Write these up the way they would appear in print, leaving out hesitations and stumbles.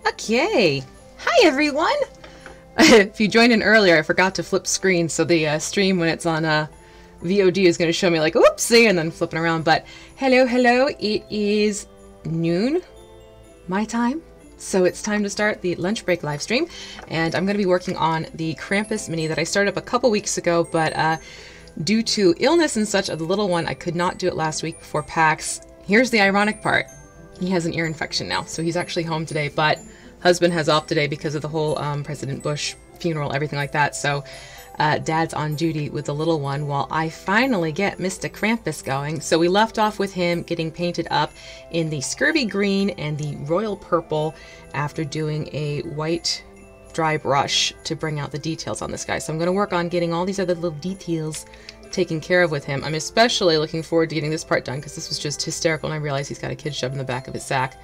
Okay. Hi, everyone. If you joined in earlier, I forgot to flip screen, so the stream when it's on VOD is going to show me like, whoopsie, and then flipping around. But hello, hello. It is noon, my time. So it's time to start the lunch break live stream. And I'm going to be working on the Krampus mini that I started up a couple weeks ago, but due to illness and such of the little one, I could not do it last week before PAX. Here's the ironic part. He has an ear infection now, so he's actually home today, but husband has off today because of the whole President Bush funeral, everything like that. So dad's on duty with the little one while I finally get Mr. Krampus going. So we left off with him getting painted up in the scurvy green and the royal purple after doing a white dry brush to bring out the details on this guy. So I'm going to work on getting all these other little details taken care of with him. I'm especially looking forward to getting this part done because this was just hysterical and I realized he's got a kid shoved in the back of his sack.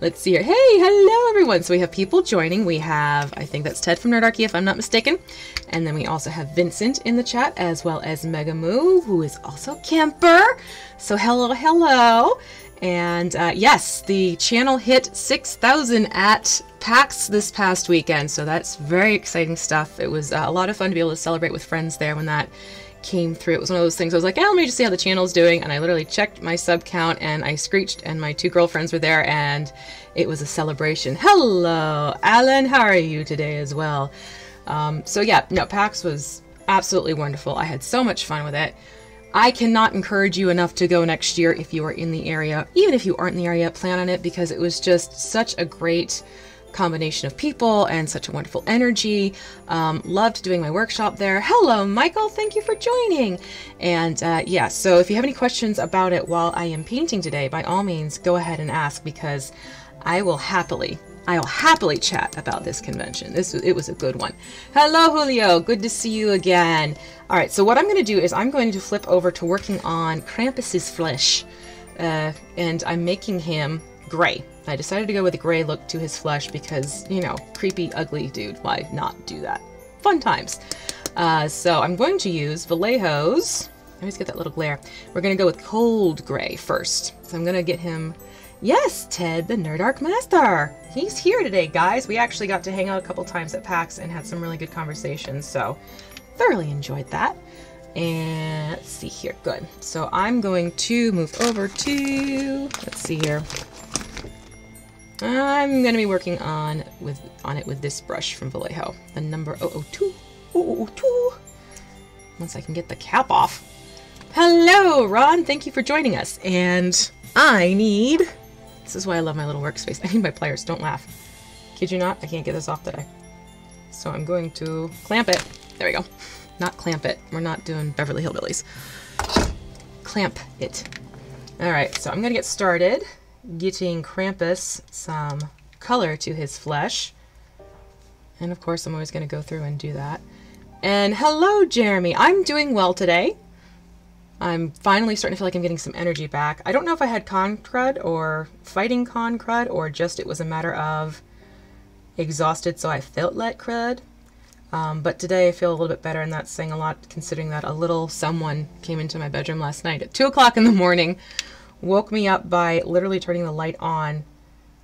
Let's see here. Hey, hello everyone. So we have people joining. We have, I think that's Ted from Nerdarchy if I'm not mistaken. And then we also have Vincent in the chat as well as Megamoo, who is also Camper. So hello, hello. And yes, the channel hit 6,000 at PAX this past weekend. So that's very exciting stuff. It was a lot of fun to be able to celebrate with friends there when that came through. It was one of those things I was like, let me just see how the channel's doing, and I literally checked my sub count and I screeched and my two girlfriends were there and it was a celebration. Hello Alan, how are you today as well? So yeah, no, PAX was absolutely wonderful. I had so much fun with it. I cannot encourage you enough to go next year if you are in the area. Even if you aren't in the area, plan on it because it was just such a great combination of people and such a wonderful energy. Loved doing my workshop there. Hello Michael, thank you for joining. And yeah, so if you have any questions about it while I am painting today, by all means go ahead and ask because I'll happily chat about this convention. It was a good one. Hello Julio, good to see you again. All right, so what I'm going to do is I'm going to flip over to working on Krampus's flesh, and I'm making him gray. I decided to go with a gray look to his flesh because, you know, creepy, ugly dude. Why not do that? Fun times. So I'm going to use Vallejo's. I always get that little glare. We're going to go with cold gray first. So I'm going to get him. Yes, Ted, the Nerdarch Master. He's here today, guys. We actually got to hang out a couple times at PAX and had some really good conversations. So thoroughly enjoyed that. And let's see here. Good. So I'm going to move over to, let's see here. I'm going to be working on it with this brush from Vallejo, the number 002. 002. Once I can get the cap off. Hello, Ron. Thank you for joining us. And I need, this is why I love my little workspace. I need my pliers. Don't laugh. Kid you not, I can't get this off today. So I'm going to clamp it. There we go. Not clamp it. We're not doing Beverly Hillbillies. Clamp it. All right, so I'm going to get started getting Krampus some color to his flesh. And of course, I'm always going to go through and do that. And hello, Jeremy. I'm doing well today. I'm finally starting to feel like I'm getting some energy back. I don't know if I had con crud or fighting con crud or just it was a matter of exhausted, so I felt like crud. But today I feel a little bit better, and that's saying a lot considering that a little someone came into my bedroom last night at 2 o'clock in the morning. Woke me up by literally turning the light on,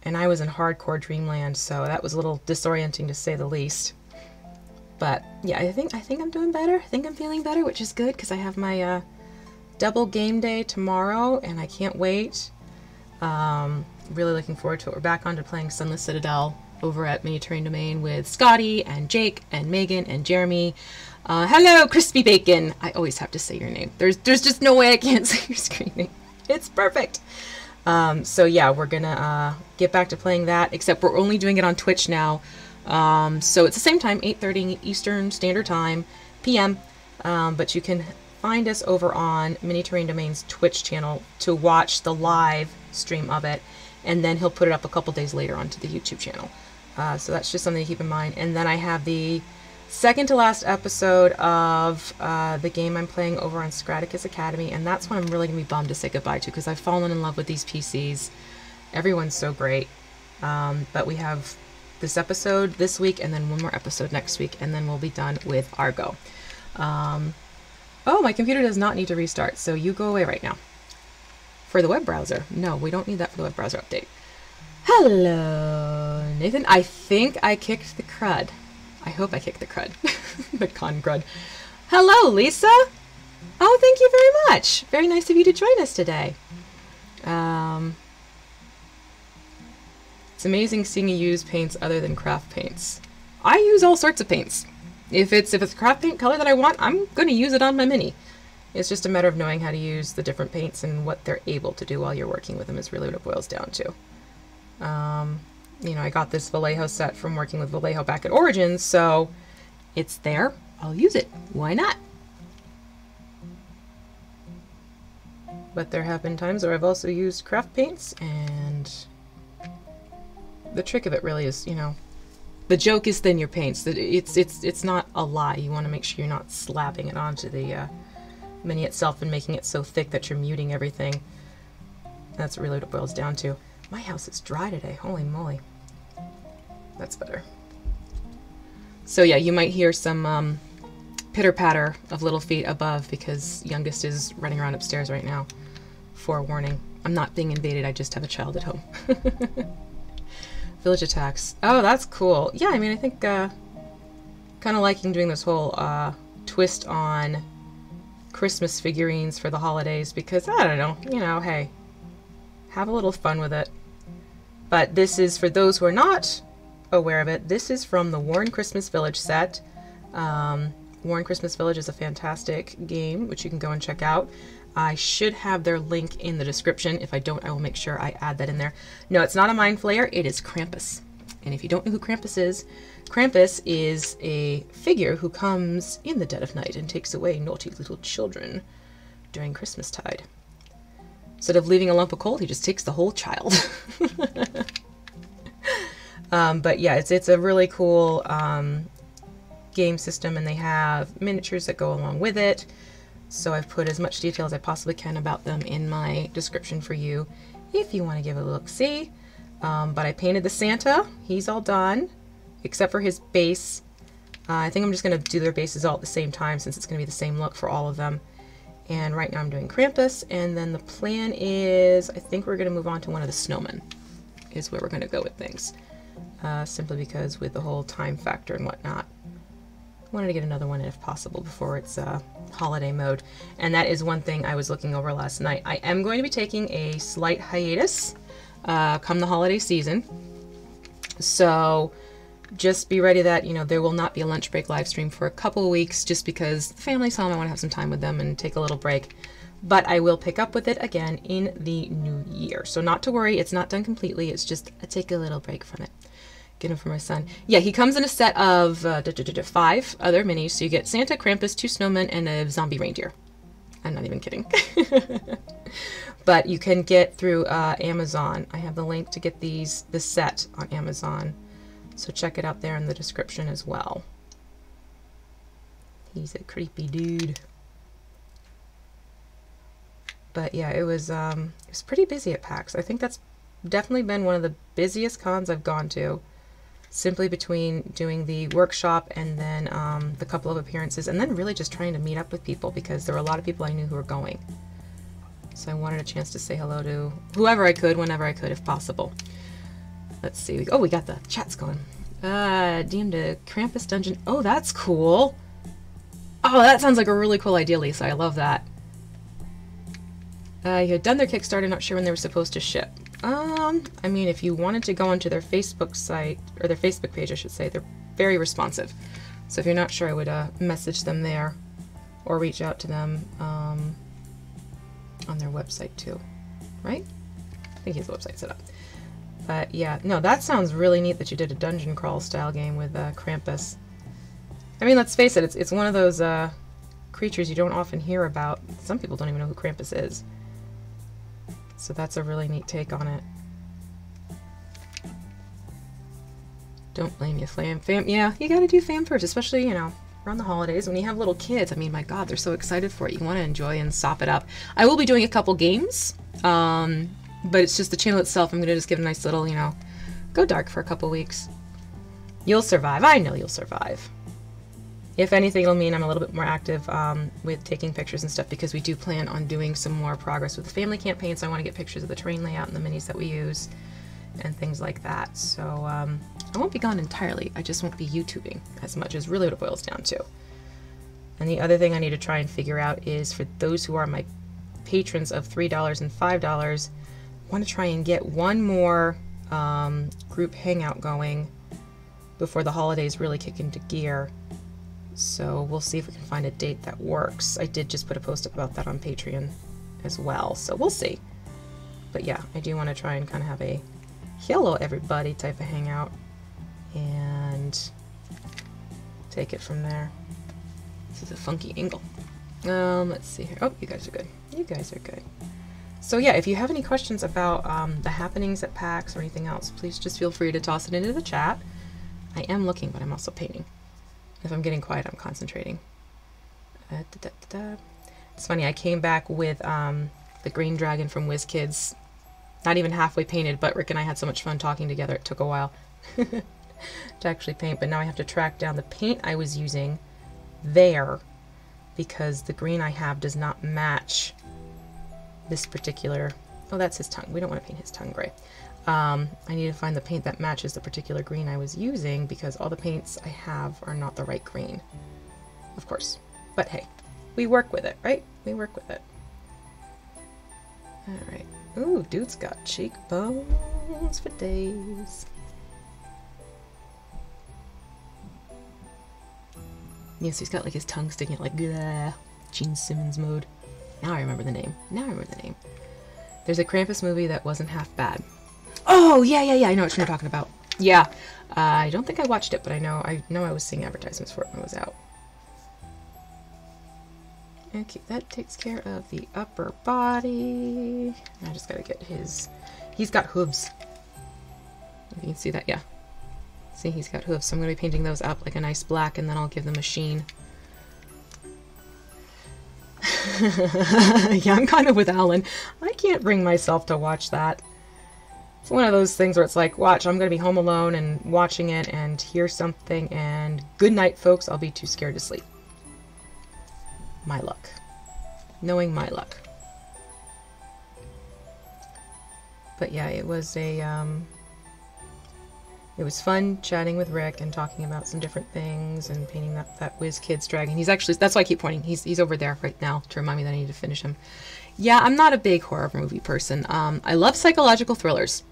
and I was in hardcore dreamland, so that was a little disorienting to say the least. But yeah, I think I'm doing better. I think I'm feeling better, which is good because I have my double game day tomorrow, and I can't wait. Really looking forward to it. We're back on to playing Sunless Citadel over at Mini Terrain Domain with Scotty and Jake and Megan and Jeremy. Hello, Crispy Bacon. I always have to say your name. There's just no way I can't say your screen name. It's perfect. So yeah, we're gonna get back to playing that, except we're only doing it on Twitch now. So it's the same time, 8:30 Eastern Standard Time, PM. But you can find us over on Mini Terrain Domain's Twitch channel to watch the live stream of it, and then he'll put it up a couple days later onto the YouTube channel. So that's just something to keep in mind. And then I have the second to last episode of the game I'm playing over on Scraticus Academy, and that's one I'm really going to be bummed to say goodbye to because I've fallen in love with these PCs. Everyone's so great. But we have this episode this week and then one more episode next week, and then we'll be done with Argo. Oh, my computer does not need to restart, so you go away right now. For the web browser. No, we don't need that for the web browser update. Hello, Nathan, I think I kicked the crud. I hope I kicked the crud. The con crud. Hello, Lisa! Oh, thank you very much! Very nice of you to join us today. It's amazing seeing you use paints other than craft paints. I use all sorts of paints. If it's a craft paint color that I want, I'm going to use it on my Mini. It's just a matter of knowing how to use the different paints and what they're able to do while you're working with them is really what it boils down to. You know, I got this Vallejo set from working with Vallejo back at Origins, so it's there. I'll use it. Why not? But there have been times where I've also used craft paints, and the trick of it really is, you know, the joke is thin your paints. It's not a lie. You want to make sure you're not slapping it onto the Mini itself and making it so thick that you're muting everything. That's really what it boils down to. My house is dry today. Holy moly. That's better. So yeah, you might hear some pitter-patter of little feet above because youngest is running around upstairs right now. Forewarning. I'm not being invaded. I just have a child at home. Village attacks. Oh, that's cool. Yeah, I mean, I think kind of liking doing this whole twist on Christmas figurines for the holidays because, I don't know, you know, hey, have a little fun with it. But this is, for those who are not aware of it, this is from the Warren Christmas Village set. Warren Christmas Village is a fantastic game, which you can go and check out. I should have their link in the description. If I don't, I will make sure I add that in there. No, it's not a Mind Flayer, it is Krampus. And if you don't know who Krampus is a figure who comes in the dead of night and takes away naughty little children during Christmastide. Instead of leaving a lump of coal, he just takes the whole child. But yeah, it's a really cool game system, and they have miniatures that go along with it. So I've put as much detail as I possibly can about them in my description for you if you want to give it a look-see. But I painted the Santa. He's all done, except for his base. I think I'm just going to do their bases all at the same time since it's going to be the same look for all of them. And right now I'm doing Krampus, and then the plan is, I think we're going to move on to one of the snowmen, is where we're going to go with things. Simply because with the whole time factor and whatnot, I wanted to get another one in if possible before it's holiday mode. And that is one thing I was looking over last night. I am going to be taking a slight hiatus come the holiday season. So just be ready that, you know, there will not be a lunch break live stream for a couple of weeks just because the family's home. I want to have some time with them and take a little break. But I will pick up with it again in the new year. So not to worry, it's not done completely. It's just I take a little break from it. Get him for my son. Yeah, he comes in a set of 5 other minis. So you get Santa, Krampus, 2 snowmen, and a zombie reindeer. I'm not even kidding. But you can get through Amazon. I have the link to get this set on Amazon. So check it out there in the description as well. He's a creepy dude. But yeah, it was pretty busy at PAX. I think that's definitely been one of the busiest cons I've gone to. Simply between doing the workshop and then the couple of appearances, and then really just trying to meet up with people because there were a lot of people I knew who were going. So I wanted a chance to say hello to whoever I could, whenever I could, if possible. Let's see. Oh, we got the chats going. DM to Krampus Dungeon. Oh, that's cool. Oh, that sounds like a really cool idea, Lisa. I love that. You had done their Kickstarter, not sure when they were supposed to ship. I mean, if you wanted to go onto their Facebook site, or their Facebook page, I should say, they're very responsive. So if you're not sure, I would message them there, or reach out to them on their website too, right? I think he has a website set up. But yeah, no, that sounds really neat that you did a dungeon crawl style game with Krampus. I mean, let's face it, it's one of those creatures you don't often hear about. Some people don't even know who Krampus is. So that's a really neat take on it. Don't blame you, fam. Yeah, you gotta do fam first, especially, you know, around the holidays when you have little kids. I mean, my God, they're so excited for it. You want to enjoy and sop it up. I will be doing a couple games, but it's just the channel itself. I'm gonna just give a nice little, you know, go dark for a couple weeks. You'll survive. I know you'll survive. If anything, it'll mean I'm a little bit more active with taking pictures and stuff because we do plan on doing some more progress with the family campaign, so I want to get pictures of the terrain layout and the minis that we use and things like that. So I won't be gone entirely. I just won't be YouTubing as much, is really what it boils down to. And the other thing I need to try and figure out is for those who are my patrons of $3 and $5, I want to try and get one more group hangout going before the holidays really kick into gear. So we'll see if we can find a date that works. I did just put a post up about that on Patreon as well, so we'll see. But yeah, I do want to try and kind of have a hello everybody type of hangout and take it from there. This is a funky angle. Let's see here. Oh, you guys are good. You guys are good. So yeah, if you have any questions about the happenings at PAX or anything else, please just feel free to toss it into the chat. I am looking, but I'm also painting. If I'm getting quiet, I'm concentrating. It's funny, I came back with the green dragon from WICV, not even halfway painted, but Rick and I had so much fun talking together, it took a while to actually paint, but now I have to track down the paint I was using there because the green I have does not match this particular... Oh, that's his tongue. We don't want to paint his tongue gray. I need to find the paint that matches the particular green I was using because all the paints I have are not the right green, of course. But hey, we work with it, right? We work with it. All right. Ooh, dude's got cheekbones for days. Yes, he's got like his tongue sticking out like Gene Simmons mode. Now I remember the name. Now I remember the name. There's a Krampus movie that wasn't half bad. Oh, yeah, I know what you're talking about. Yeah, I don't think I watched it, but I know I was seeing advertisements for it when it was out. Okay, that takes care of the upper body. I just gotta get his... He's got hooves. If you can see that, yeah. See, he's got hooves, so I'm gonna be painting those up like a nice black, and then I'll give them a sheen. Yeah, I'm kind of with Alan. I can't bring myself to watch that. It's one of those things where it's like, watch, I'm going to be home alone and watching it and hear something and good night, folks, I'll be too scared to sleep. My luck. Knowing my luck. But yeah, it was fun chatting with Rick and talking about some different things and painting that WICV dragon. He's actually, that's why I keep pointing, he's over there right now to remind me that I need to finish him. Yeah, I'm not a big horror movie person. I love psychological thrillers.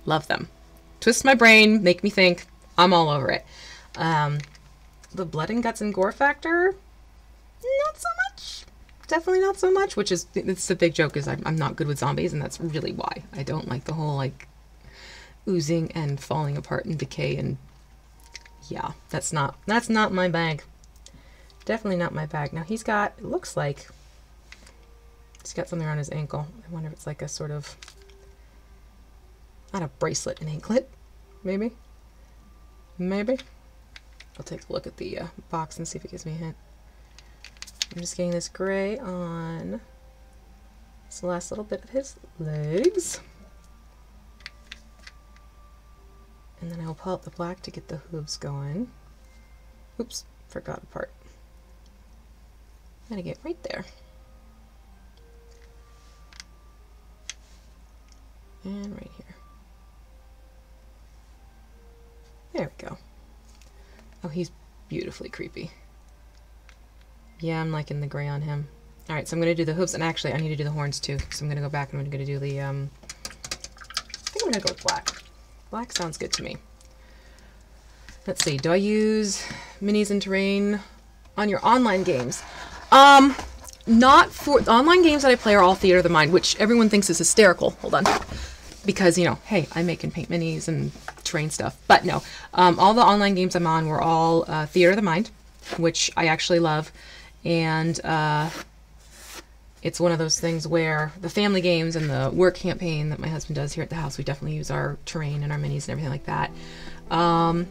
Love them. Twist my brain, make me think. I'm all over it. The blood and guts and gore factor, not so much. Definitely not so much, which is, it's a big joke, is I'm not good with zombies, and that's really why. I don't like the whole, like, oozing and falling apart and decay, and yeah, that's not my bag. Definitely not my bag. Now he's got, it looks like, he's got something around his ankle. I wonder if it's like a sort of, not a bracelet, an anklet, maybe? Maybe? I'll take a look at the box and see if it gives me a hint. I'm just getting this gray on this last little bit of his legs. And then I'll pull out the black to get the hooves going. Oops, forgot a part. Gotta get right there. And right here. There we go. Oh, he's beautifully creepy. Yeah, I'm liking the gray on him. Alright, so I'm going to do the hooves, and actually I need to do the horns too, so I'm going to go back and I'm going to do the, I think I'm going to go with black. Black sounds good to me. Let's see, do I use minis and terrain on your online games? Not for, the online games that I play are all theater of the mind, which everyone thinks is hysterical. Hold on. Because, you know, hey, I make and paint minis and terrain stuff. But no, all the online games I'm on were all theater of the mind, which I actually love. And it's one of those things where the family games and the work campaign that my husband does here at the house, we definitely use our terrain and our minis and everything like that. I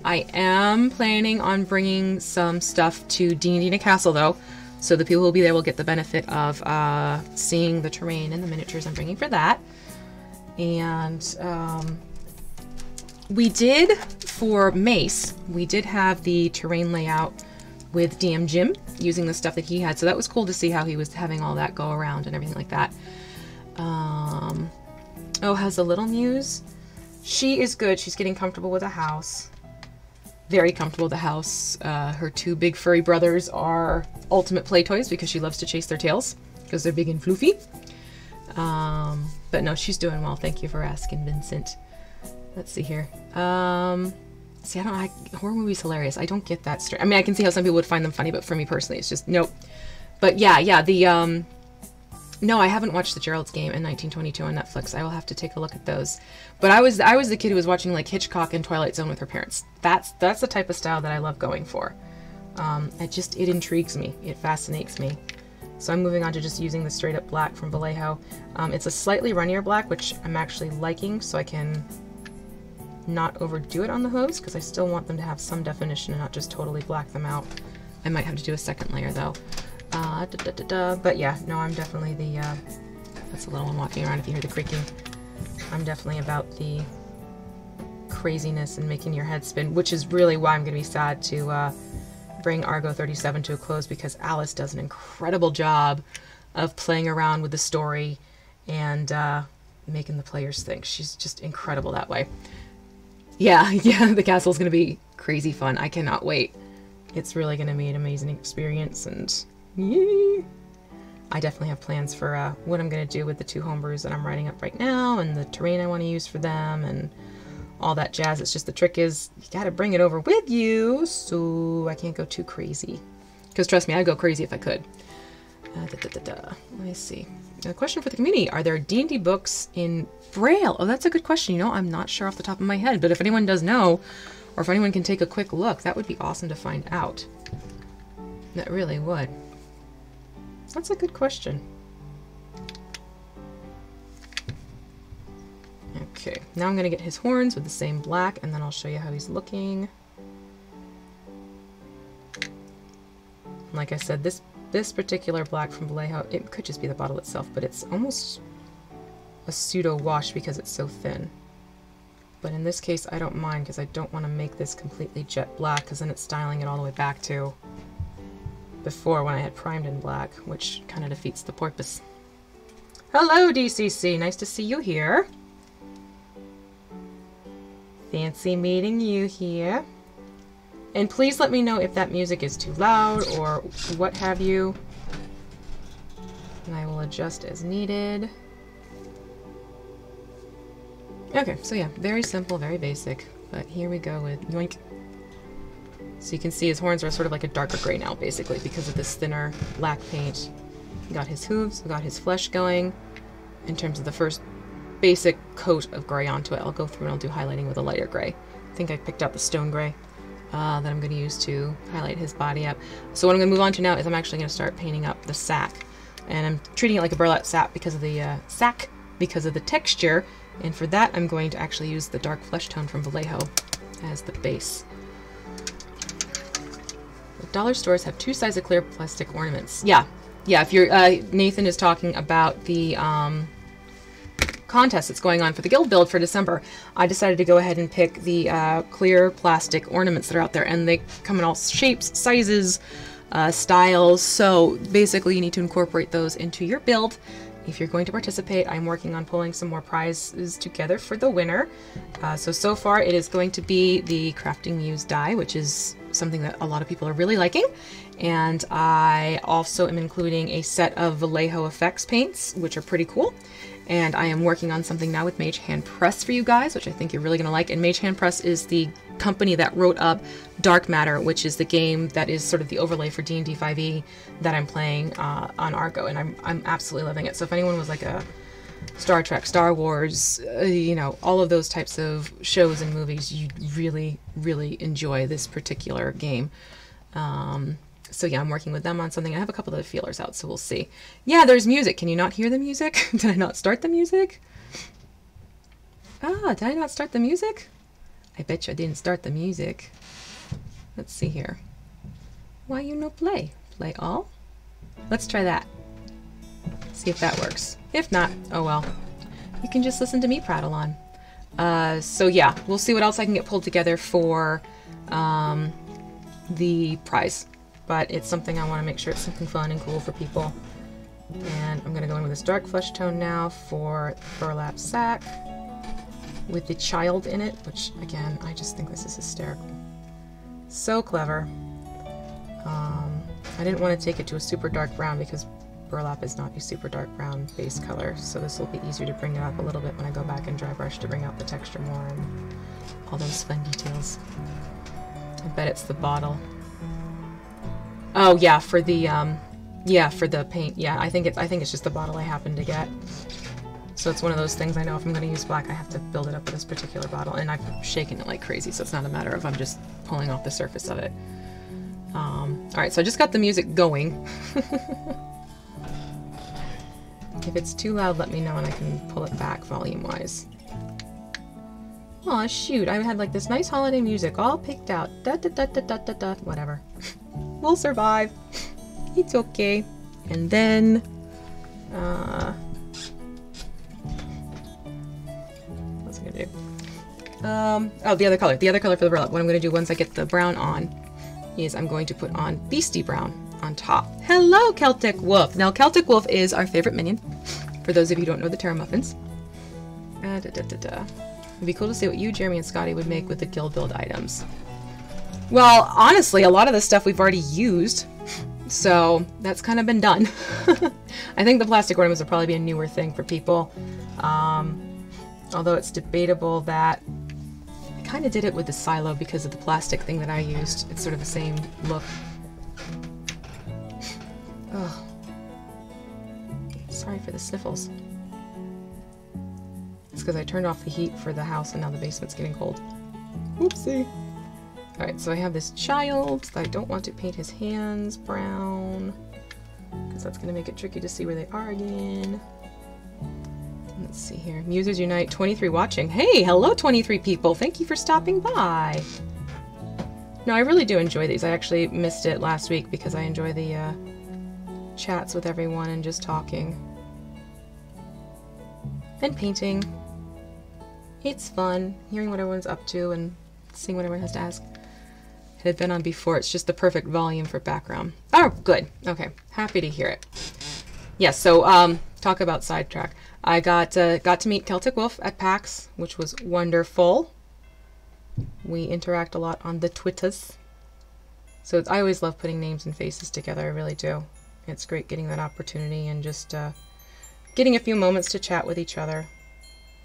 am planning on bringing some stuff to D&D in a Castle, though, so the people who will be there will get the benefit of seeing the terrain and the miniatures I'm bringing for that. And we did, for Mace, we did have the terrain layout with DM Jim using the stuff that he had, so that was cool to see how he was having all that go around and everything like that. Oh, how's the little Muse? She is good. She's getting comfortable with the house. Very comfortable with the house. Her two big furry brothers are ultimate play toys because she loves to chase their tails because they're big and floofy. But no, she's doing well. Thank you for asking, Vincent. Let's see here. See, horror movies hilarious. I don't get that straight. I mean, I can see how some people would find them funny, but for me personally, it's just nope. But yeah, no, I haven't watched the Gerald's Game in 1922 on Netflix. I will have to take a look at those. But I was the kid who was watching like Hitchcock and Twilight Zone with her parents. That's the type of style that I love going for. It intrigues me. It fascinates me. So I'm moving on to just using the straight up black from Vallejo. It's a slightly runnier black, which I'm actually liking, so I can not overdo it on the hooves because I still want them to have some definition and not just totally black them out. I might have to do a second layer though. But yeah, no, I'm definitely that's a little one walking around if you hear the creaking. I'm definitely about the craziness and making your head spin, which is really why I'm going to be sad to bring Argo 37 to a close, because Alice does an incredible job of playing around with the story and making the players think. She's just incredible that way. Yeah, the castle's going to be crazy fun. I cannot wait. It's really going to be an amazing experience, and yay! I definitely have plans for what I'm going to do with the two homebrews that I'm writing up right now, and the terrain I want to use for them, and all that jazz. It's just the trick is you got to bring it over with you, so I can't go too crazy. Because trust me, I'd go crazy if I could. Let me see. A question for the community. Are there D&D books in Braille? Oh, that's a good question. You know, I'm not sure off the top of my head, but if anyone does know, or if anyone can take a quick look, that would be awesome to find out. That really would. That's a good question. Okay, now I'm going to get his horns with the same black, and then I'll show you how he's looking. Like I said, this particular black from Vallejo, it could just be the bottle itself, but it's almost a pseudo wash because it's so thin. But in this case, I don't mind because I don't want to make this completely jet black, because then it's styling it all the way back to before when I had primed in black, which kind of defeats the purpose. Hello, DCC. Nice to see you here. Fancy meeting you here. And please let me know if that music is too loud or what have you. And I will adjust as needed. Okay, so yeah, very simple, very basic. But here we go with yoink. So you can see his horns are sort of like a darker gray now, basically, because of this thinner black paint. We got his hooves, we got his flesh going. In terms of the first basic coat of gray onto it, I'll go through and I'll do highlighting with a lighter gray. I think I picked out the stone gray that I'm going to use to highlight his body up. So what I'm going to move on to now is I'm actually going to start painting up the sack. And I'm treating it like a burlap sack because of the texture. And for that, I'm going to actually use the dark flesh tone from Vallejo as the base. The dollar stores have two sides of clear plastic ornaments. Yeah. If you're Nathan is talking about the contest that's going on for the guild build for December. I decided to go ahead and pick the clear plastic ornaments that are out there, and they come in all shapes, sizes, styles. So basically, you need to incorporate those into your build. If you're going to participate, I'm working on pulling some more prizes together for the winner. So far it is going to be the Crafting Muse die, which is something that a lot of people are really liking. And I also am including a set of Vallejo effects paints, which are pretty cool. And I am working on something now with Mage Hand Press for you guys, which I think you're really going to like. And Mage Hand Press is the company that wrote up Dark Matter, which is the game that is sort of the overlay for D&D 5e that I'm playing on Argo, and I'm absolutely loving it. So if anyone was like a Star Trek, Star Wars, you know, all of those types of shows and movies, you'd really, really enjoy this particular game. So yeah, I'm working with them on something. I have a couple of feelers out, so we'll see. Yeah, there's music. Can you not hear the music? Did I not start the music? Did I not start the music? I bet you I didn't start the music. Let's see here. Why you no play? Play all? Let's try that. See if that works. If not, oh well. You can just listen to me prattle on. So yeah, we'll see what else I can get pulled together for the prize. But it's something I want to make sure it's something fun and cool for people. And I'm going to go in with this dark flesh tone now for burlap sack with the child in it, which again, I just think this is hysterical. So clever. I didn't want to take it to a super dark brown because burlap is not a super dark brown base color, so this will be easier to bring it up a little bit when I go back and dry brush to bring out the texture more and all those fun details. I bet it's the bottle. Oh yeah, for the paint. Yeah, I think it's just the bottle I happen to get. So it's one of those things, I know if I'm going to use black, I have to build it up with this particular bottle, and I've shaken it like crazy, so it's not a matter of I'm just pulling off the surface of it. Alright, so I just got the music going. If it's too loud, let me know and I can pull it back volume-wise. Aw, shoot, I had like this nice holiday music all picked out. Da da da da da da da. Whatever. We'll survive. It's okay. And then, what's it gonna do? Oh, the other color. The other color for the burlap. What I'm gonna do once I get the brown on is I'm going to put on Beastie Brown on top. Hello, Celtic Wolf. Now, Celtic Wolf is our favorite minion. For those of you who don't know the Terra Muffins. It'd be cool to see what you, Jeremy, and Scotty would make with the guild build items. Well, honestly, a lot of the stuff we've already used, so that's kind of been done. I think the plastic ornaments will probably be a newer thing for people. Although it's debatable that I kind of did it with the silo because of the plastic thing that I used. It's sort of the same look. Oh. Sorry for the sniffles. It's because I turned off the heat for the house and now the basement's getting cold. Oopsie. Alright, so I have this child that I don't want to paint his hands brown because that's going to make it tricky to see where they are again. Let's see here. Muses Unite, 23 watching. Hey, hello 23 people. Thank you for stopping by. No, I really do enjoy these. I actually missed it last week because I enjoy the chats with everyone and just talking. And painting. It's fun, hearing what everyone's up to and seeing what everyone has to ask. It had been on before, it's just the perfect volume for background. Oh, good. Okay, happy to hear it. Yes, so, talk about sidetrack. I got to meet Celtic Wolf at PAX, which was wonderful. We interact a lot on the Twitters. So I always love putting names and faces together, I really do. It's great getting that opportunity and just getting a few moments to chat with each other.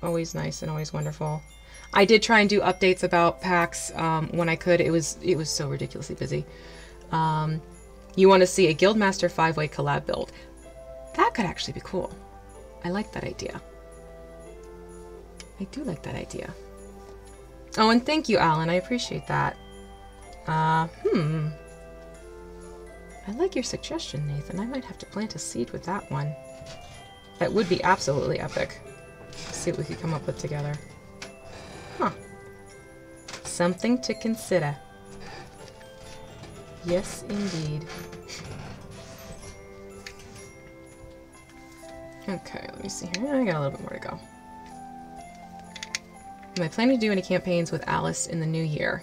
Always nice and always wonderful. I did try and do updates about PAX when I could. It was so ridiculously busy. You want to see a Guildmaster 5-way collab build. That could actually be cool. I like that idea. I do like that idea. Oh, and thank you, Alan. I appreciate that. I like your suggestion, Nathan. I might have to plant a seed with that one. That would be absolutely epic. Let's see what we could come up with together. Huh. Something to consider. Yes, indeed. Okay, let me see here. I got a little bit more to go. Am I planning to do any campaigns with Alice in the new year?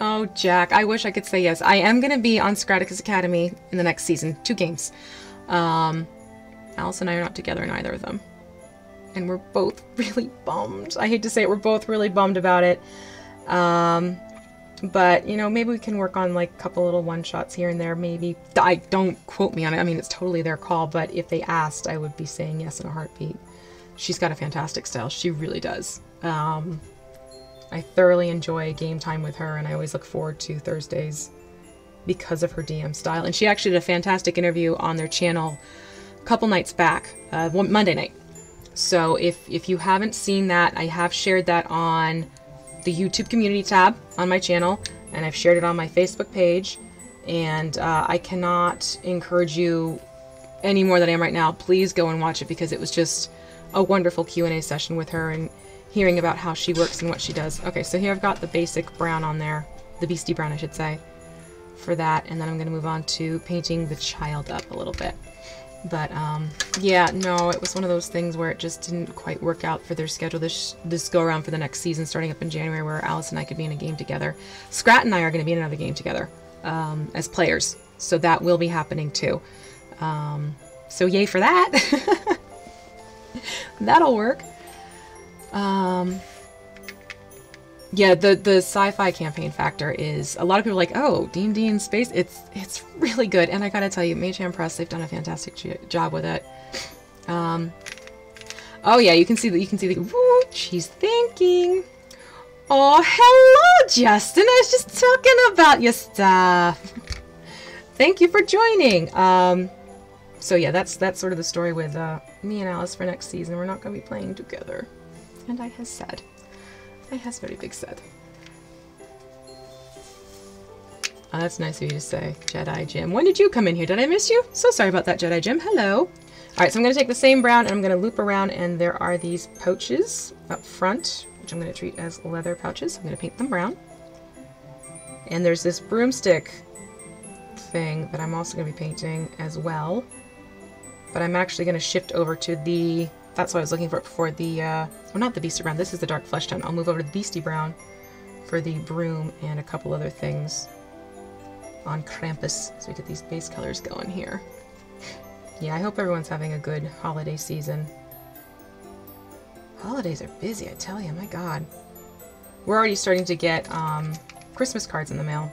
Oh, Jack, I wish I could say yes. I am going to be on Scraticus Academy in the next season. 2 games. Alice and I are not together in either of them. And we're both really bummed. I hate to say it, we're both really bummed about it. But, you know, maybe we can work on like a couple little one-shots here and there, maybe. Don't quote me on it. I mean, it's totally their call, but if they asked, I would be saying yes in a heartbeat. She's got a fantastic style. She really does. I thoroughly enjoy game time with her, and I always look forward to Thursdays because of her DM style. And she actually did a fantastic interview on their channel a couple nights back, Monday night. So if you haven't seen that, I have shared that on the YouTube community tab on my channel, and I've shared it on my Facebook page, and I cannot encourage you any more than I am right now. Please go and watch it because it was just a wonderful Q&A session with her and hearing about how she works and what she does. Okay, so here I've got the basic brown on there, the Beastie Brown I should say, for that, and then I'm going to move on to painting the child up a little bit. But yeah, no, it was one of those things where it just didn't quite work out for their schedule this go around for the next season starting up in January, where Alice and I could be in a game together. Scrat and I are going to be in another game together as players. So that will be happening too. So yay for that. That'll work. Yeah, the sci-fi campaign factor is, a lot of people are like, oh, D&D in space, it's really good. And I gotta tell you, Mage Hand Press, they've done a fantastic job with it. Oh yeah, you can see the woo, she's thinking. Oh, hello, Justin. I was just talking about your stuff. Thank you for joining. So yeah, that's sort of the story with me and Alice for next season. We're not going to be playing together. And I has said. I has very big said. Oh, that's nice of you to say, Jedi Jim. When did you come in here? Did I miss you? So sorry about that, Jedi Jim. Hello. Alright, so I'm going to take the same brown and I'm going to loop around, and there are these pouches up front, which I'm going to treat as leather pouches. I'm going to paint them brown. And there's this broomstick thing that I'm also going to be painting as well. But I'm actually going to shift over to the... That's what I was looking for before, the... well, not the Beastie Brown. This is the Dark Flesh Tone. I'll move over to the Beastie Brown for the broom and a couple other things on Krampus. So we get these base colors going here. Yeah, I hope everyone's having a good holiday season. Holidays are busy, I tell you. My God. We're already starting to get Christmas cards in the mail.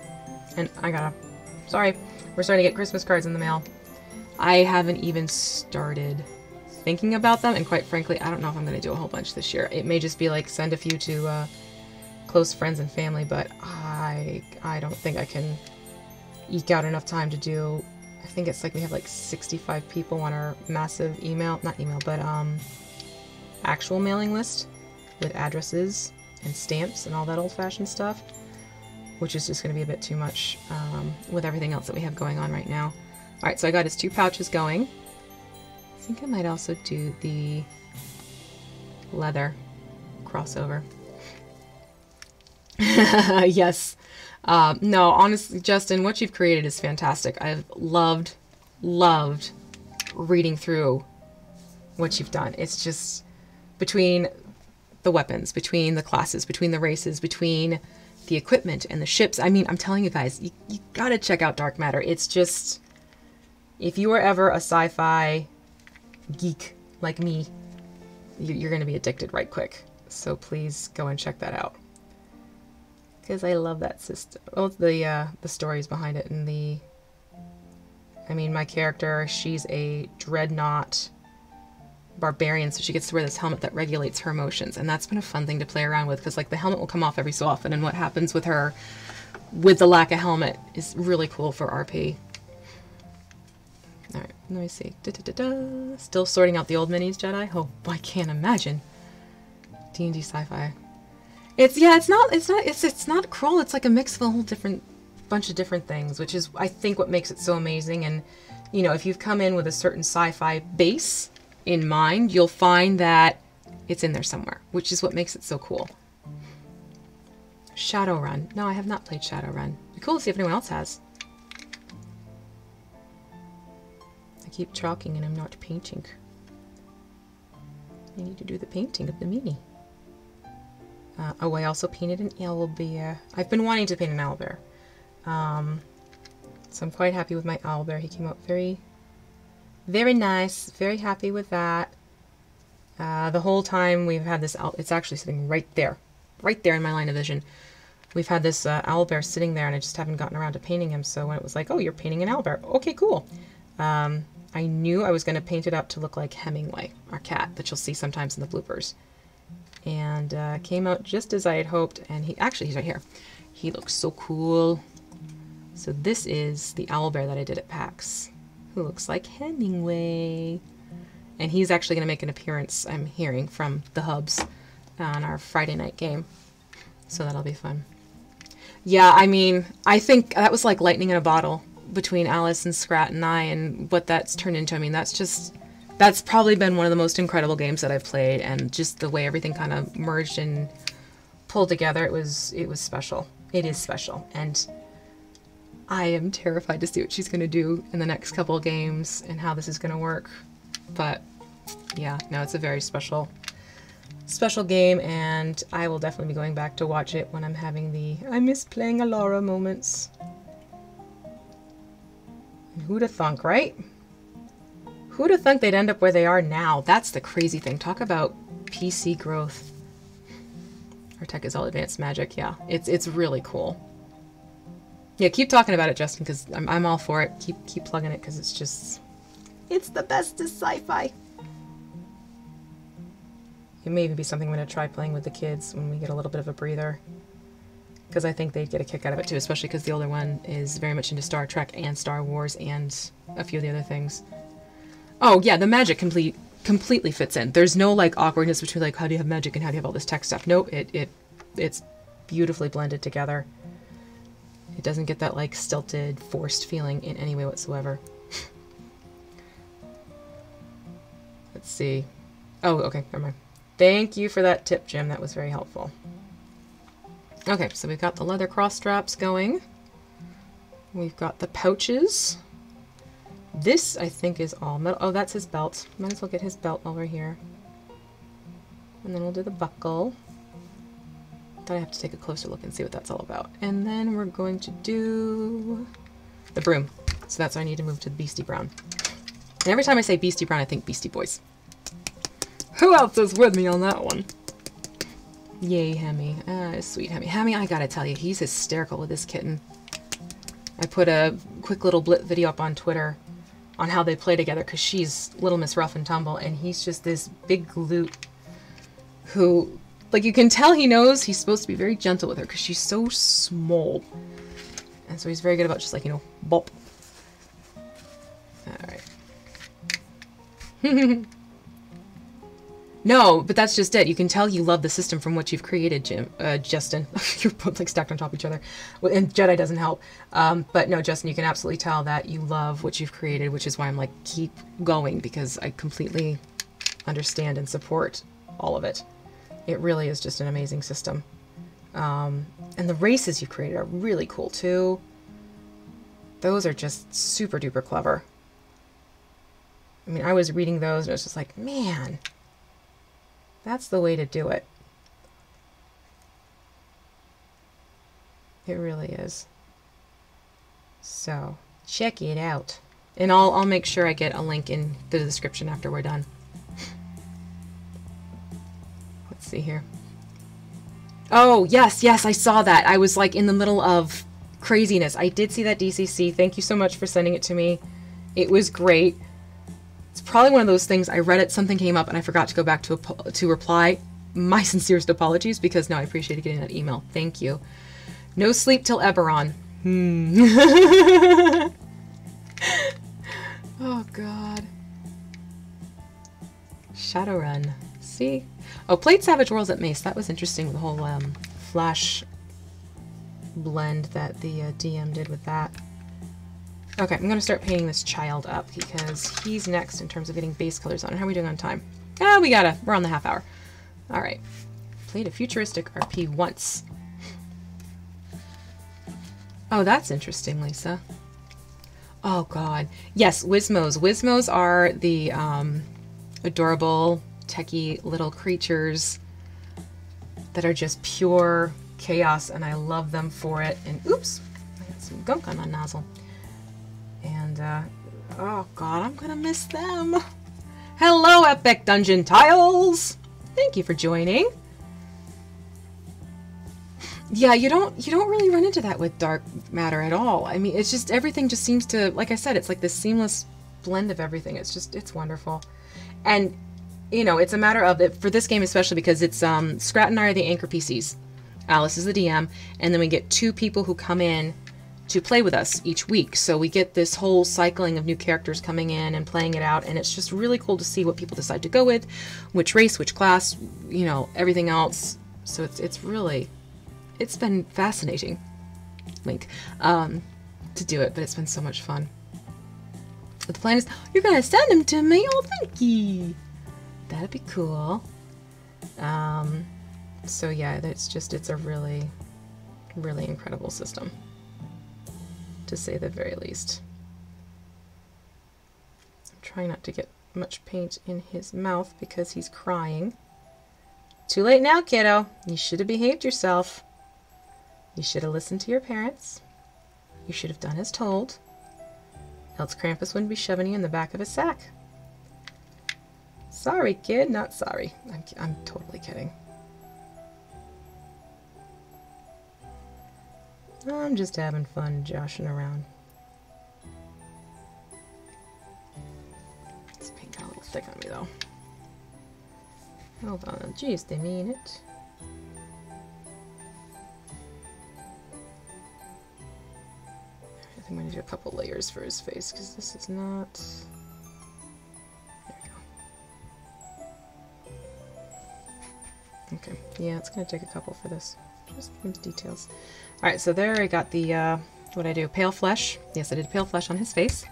And I gotta... Sorry. We're starting to get Christmas cards in the mail. I haven't even started thinking about them, and quite frankly, I don't know if I'm going to do a whole bunch this year. It may just be like send a few to close friends and family, but I don't think I can eke out enough time to do... I think it's like we have like 65 people on our massive email, not email, but actual mailing list with addresses and stamps and all that old-fashioned stuff, which is just going to be a bit too much with everything else that we have going on right now. Alright, so I got his 2 pouches going. I think I might also do the leather crossover. Yes. No, honestly, Justin, what you've created is fantastic. I've loved reading through what you've done. It's just between the weapons, between the classes, between the races, between the equipment and the ships. I mean, I'm telling you guys, you gotta check out Dark Matter. It's just... If you are ever a sci-fi geek like me, you're going to be addicted right quick. So please go and check that out. Because I love that system. Well, the stories behind it and the... I mean, my character, she's a dreadnought barbarian, so she gets to wear this helmet that regulates her emotions. And that's been a fun thing to play around with, because like the helmet will come off every so often, and what happens with her with the lack of helmet is really cool for RP. Alright, let me see. Still sorting out the old minis, Jedi? Oh, I can't imagine. D&D sci-fi. It's not cruel. It's like a mix of a whole different bunch of different things, which is, I think, what makes it so amazing. And, you know, if you've come in with a certain sci-fi base in mind, you'll find that it's in there somewhere, which is what makes it so cool. Shadowrun. No, I have not played Shadowrun. It'd be cool to see if anyone else has. I keep talking and I'm not painting. I need to do the painting of the mini. Oh, I also painted an owlbear. I've been wanting to paint an owlbear. So I'm quite happy with my owlbear. He came out very, very nice. Very happy with that. The whole time we've had this owl, it's actually sitting right there in my line of vision. We've had this owlbear sitting there, and I just haven't gotten around to painting him. So when it was like, oh, you're painting an owlbear. Okay, cool. I knew I was going to paint it up to look like Hemingway, our cat, that you'll see sometimes in the bloopers. And came out just as I had hoped, and he's right here. He looks so cool. So this is the owlbear that I did at PAX, who looks like Hemingway. And he's actually going to make an appearance, I'm hearing, from the hubs on our Friday night game. So that'll be fun. Yeah, I mean, I think that was like lightning in a bottle between Alice and Scrat and I, and what that's turned into. I mean, that's probably been one of the most incredible games that I've played, and just the way everything kind of merged and pulled together, it was special. It is special, and I am terrified to see what she's going to do in the next couple of games and how this is going to work. But yeah, no, it's a very special game, and I will definitely be going back to watch it when I'm having the I miss playing Alara moments. Who'da thunk, right? Who'da thunk they'd end up where they are now? That's the crazy thing. Talk about PC growth. Our tech is all advanced magic. Yeah, it's really cool. Yeah, keep talking about it, Justin, because I'm all for it. Keep plugging it, because it's the bestest sci-fi. It may even be something I'm going to try playing with the kids when we get a little bit of a breather, because I think they'd get a kick out of it too, especially because the older one is very much into Star Trek and Star Wars and a few of the other things. Oh yeah, the magic completely fits in. There's no like awkwardness between like how do you have magic and how do you have all this tech stuff. Nope, it's beautifully blended together. It doesn't get that like stilted, forced feeling in any way whatsoever. Let's see. Oh, okay, never mind. Thank you for that tip, Jim. That was very helpful. Okay, so we've got the leather cross straps going. We've got the pouches. This, I think, is all metal. Oh, that's his belt. Might as well get his belt while we're here. And then we'll do the buckle. Thought I have to take a closer look and see what that's all about. And then we're going to do the broom. So that's why I need to move to the Beastie Brown. And every time I say Beastie Brown, I think Beastie Boys. Who else is with me on that one? Yay, Hemi. Sweet Hemi. Hemi, I gotta tell you, he's hysterical with this kitten. I put a quick little blip video up on Twitter on how they play together, because she's Little Miss Rough and Tumble, and he's just this big glute who, like, you can tell he knows he's supposed to be very gentle with her, because she's so small. And so he's very good about just, like, you know, bop. Alright. No, but that's just it. You can tell you love the system from what you've created, Justin. You're both like stacked on top of each other. And Jedi doesn't help. But no, Justin, you can absolutely tell that you love what you've created, which is why I'm like, keep going, because I completely understand and support all of it. It really is just an amazing system. And the races you've created are really cool too. Those are just super duper clever. I mean, I was reading those and it was just like, man, that's the way to do it. It really is. So, check it out. And I'll make sure I get a link in the description after we're done. Let's see here. Oh, yes, I saw that. I was like in the middle of craziness. I did see that DCC. Thank you so much for sending it to me. It was great. It's probably one of those things, I read it, something came up, and I forgot to go back to reply. My sincerest apologies, because no, I appreciated getting that email. Thank you. No sleep till Eberron. Oh, God. Shadowrun. See? Oh, played Savage Worlds at Mace. That was interesting, with the whole flash blend that the DM did with that. Okay, I'm going to start painting this child up because he's next in terms of getting base colors on. How are we doing on time? Ah, we're on the half hour. All right. Played a futuristic RP once. Oh, that's interesting, Lisa. Oh, God. Yes, Wizmos. Wizmos are the adorable, techie little creatures that are just pure chaos, and I love them for it. And oops, I got some gunk on my nozzle. And, oh God, I'm gonna miss them. Hello, Epic Dungeon Tiles! Thank you for joining. Yeah, you don't really run into that with dark matter at all. I mean, it's just, everything just seems to, like I said, it's like this seamless blend of everything. It's wonderful. And, you know, it's a matter of, for this game especially, because it's, Scrat and I are the anchor PCs. Alice is the DM, and then we get 2 people who come in to play with us each week. So we get this whole cycling of new characters coming in and playing it out, and it's just really cool to see what people decide to go with, which race, which class, you know, everything else. So it's been fascinating, Link, to do it, but it's been so much fun. But the plan is, you're gonna send them to me? Oh, thank you. That'd be cool. So yeah, it's a really, really incredible system, to say the very least. I'm trying not to get much paint in his mouth because he's crying. Too late now, kiddo. You should have behaved yourself. You should have listened to your parents. You should have done as told. Else Krampus wouldn't be shoving you in the back of his sack. Sorry, kid, not sorry. I'm totally kidding. I'm just having fun joshing around. This paint got a little thick on me though. Hold on just a minute. I think I'm going to do a couple layers for his face because this is not... There we go. Okay, yeah, it's going to take a couple for this. Just some details. Alright, so there I got the, what I do? Pale flesh. Yes, I did pale flesh on his face.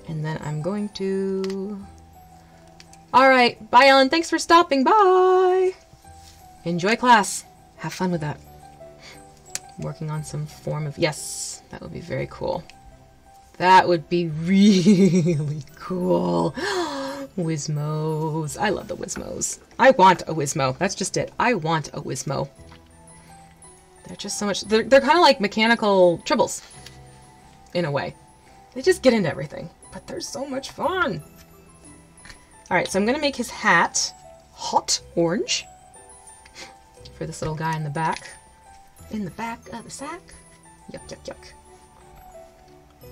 And then I'm going to... Alright, bye Ellen, thanks for stopping, bye! Enjoy class. Have fun with that. Working on some form of... Yes, that would be very cool. That would be really cool. Wizmos. I love the Wizmos. I want a Wizmo. That's just it. I want a Wizmo. They're just so much... They're kind of like mechanical tribbles. In a way. They just get into everything. But they're so much fun. Alright, so I'm going to make his hat hot orange. For this little guy in the back. In the back of the sack. Yuck, yuck, yuck.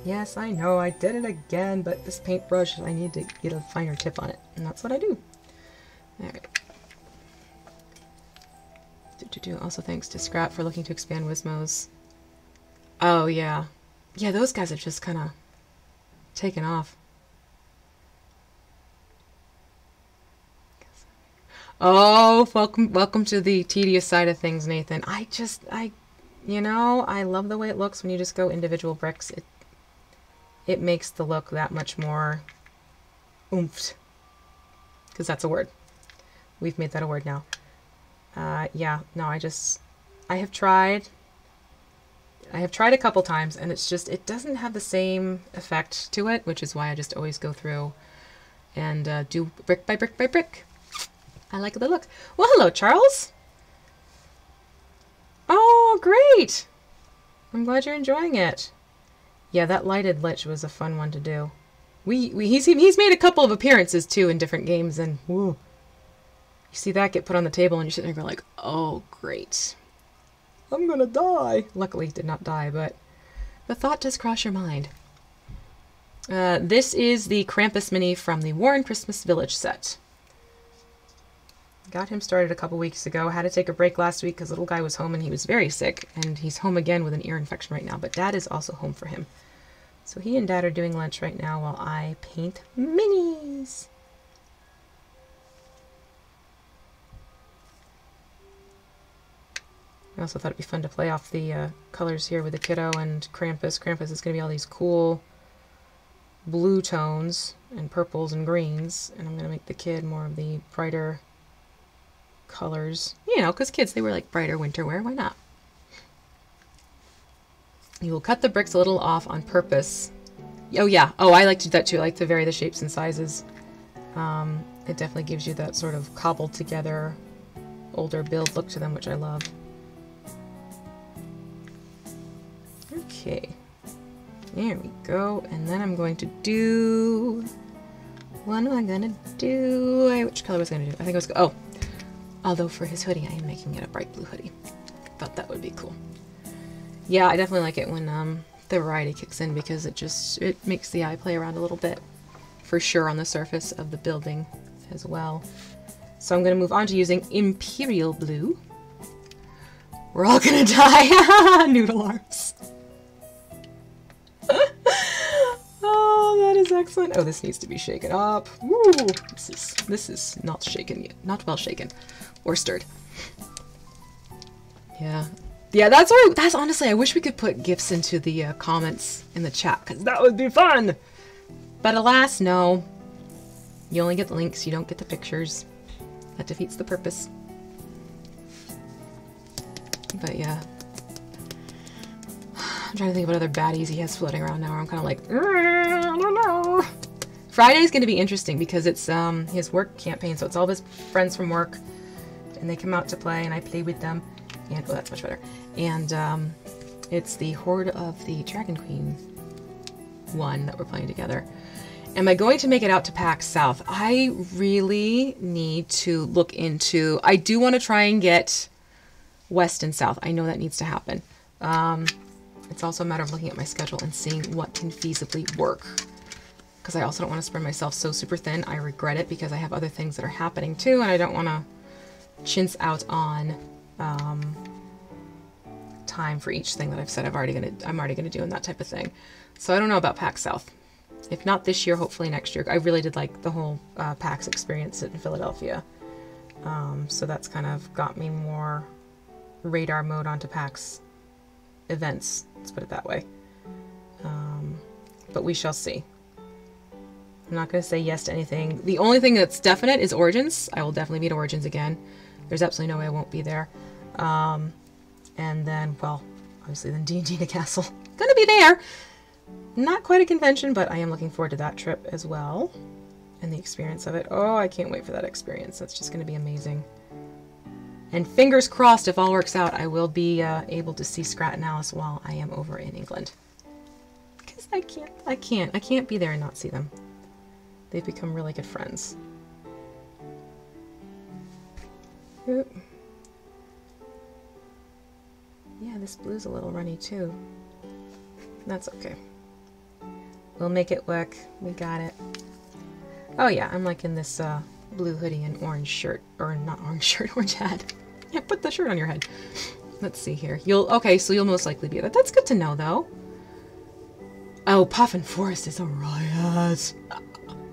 Yes, I know, I did it again, but this paintbrush, I need to get a finer tip on it. And that's what I do. Alright. Also thanks to Scrap for looking to expand Wizmos. Oh, yeah. Yeah, those guys have just kind of taken off. Oh, welcome to the tedious side of things, Nathan. You know, I love the way it looks when you just go individual bricks. It makes the look that much more oomphed. Because that's a word. We've made that a word now. Yeah, no, I have tried a couple times, and it's just, it doesn't have the same effect to it, which is why I just always go through and do brick by brick by brick. I like the look. Well, hello, Charles. Oh, great. I'm glad you're enjoying it. Yeah, that lighted lich was a fun one to do. He's made a couple of appearances, too, in different games, and woo. You see that get put on the table, and you're sitting there going like, oh, great. I'm gonna die. Luckily, he did not die, but the thought does cross your mind. This is the Krampus mini from the Warren Christmas Village set. Got him started a couple weeks ago. Had to take a break last week because little guy was home and he was very sick. And he's home again with an ear infection right now. But Dad is also home for him. So he and Dad are doing lunch right now while I paint minis. I also thought it'd be fun to play off the colors here with the kiddo and Krampus. Krampus is going to be all these cool blue tones and purples and greens. And I'm going to make the kid more of the brighter colors, you know, because kids, they wear like brighter winter wear. Why not? You will cut the bricks a little off on purpose. Oh yeah, oh, I like to do that too. I like to vary the shapes and sizes. It definitely gives you that sort of cobbled together older build look to them, which I love. Okay, there we go. And then I'm going to do, what am I gonna do? Which color was I gonna do? I think I was, oh, although for his hoodie, I am making it a bright blue hoodie. Thought that would be cool. Yeah, I definitely like it when the variety kicks in because it makes the eye play around a little bit, for sure, on the surface of the building as well. So I'm going to move on to using Imperial Blue. We're all going to die. Noodle arms. Oh, that is excellent. Oh, this needs to be shaken up. Woo! This is not shaken yet. Not well shaken. Or stirred. Yeah. Yeah, that's honestly, I wish we could put GIFs into the comments in the chat, because that would be fun! But alas, no. You only get the links, you don't get the pictures. That defeats the purpose. But yeah. I'm trying to think of what other baddies he has floating around now. I'm kind of like, I don't know. Friday's going to be interesting because it's his work campaign, so it's all of his friends from work. And they come out to play, and I play with them. And, oh, that's much better. And it's the Horde of the Dragon Queen one that we're playing together. Am I going to make it out to PAX South? I really need to look into... I do want to try and get West and South. I know that needs to happen. It's also a matter of looking at my schedule and seeing what can feasibly work. Because I also don't want to spread myself so super thin. I regret it because I have other things that are happening too, and I don't want to chintz out on time for each thing that I've said I'm already gonna do and that type of thing. So I don't know about PAX South. If not this year, hopefully next year. I really did like the whole PAX experience in Philadelphia. So that's kind of got me more radar mode onto PAX events, let's put it that way. But we shall see. I'm not going to say yes to anything. The only thing that's definite is Origins. I will definitely be at Origins again. There's absolutely no way I won't be there. And then, well, obviously then D&D to Castle. Gonna be there! Not quite a convention, but I am looking forward to that trip as well. And the experience of it. Oh, I can't wait for that experience. That's just going to be amazing. And fingers crossed, if all works out, I will be able to see Scrat and Alice while I am over in England. Because I can't be there and not see them. They've become really good friends. Oop. Yeah, this blue's a little runny too. That's okay. We'll make it work. We got it. Oh yeah, I'm like in this blue hoodie and orange shirt. Or not orange shirt, orange hat. Yeah, put the shirt on your head. Let's see here. Okay, so you'll most likely be there. That's good to know though. Oh, Puffin Forest is a riot.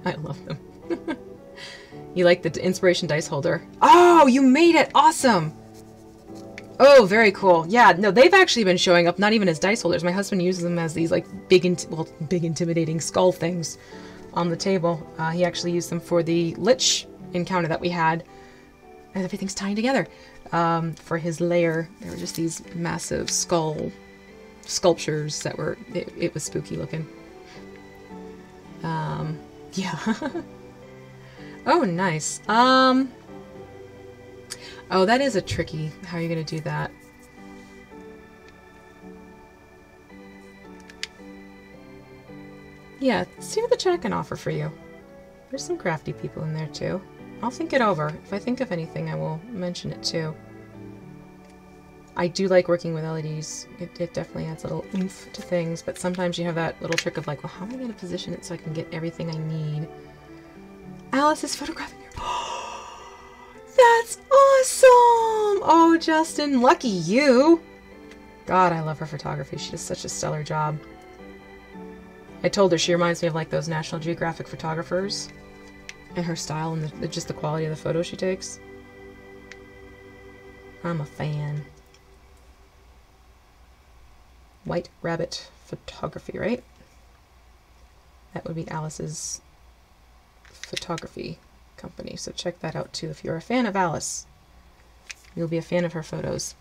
I love them. You like the inspiration dice holder? Oh, you made it! Awesome! Oh, very cool. Yeah, no, they've actually been showing up not even as dice holders. My husband uses them as these like big intimidating skull things on the table. He actually used them for the Lich encounter that we had. And everything's tying together. For his lair, there were just these massive sculptures that were, it was spooky looking. Yeah. Oh, nice. Oh, that is a tricky, how are you going to do that? Yeah, see what the chat can offer for you. There's some crafty people in there too. I'll think it over. If I think of anything, I will mention it too. I do like working with LEDs. It definitely adds a little oomph to things, but sometimes you have that little trick of like, well, how am I going to position it so I can get everything I need? Alice is photographing your... That's awesome! Oh, Justin, lucky you! God, I love her photography. She does such a stellar job. I told her she reminds me of like those National Geographic photographers and her style and just the quality of the photos she takes. I'm a fan. White Rabbit Photography, right? That would be Alice's photography company, so check that out too. If you're a fan of Alice, you'll be a fan of her photos.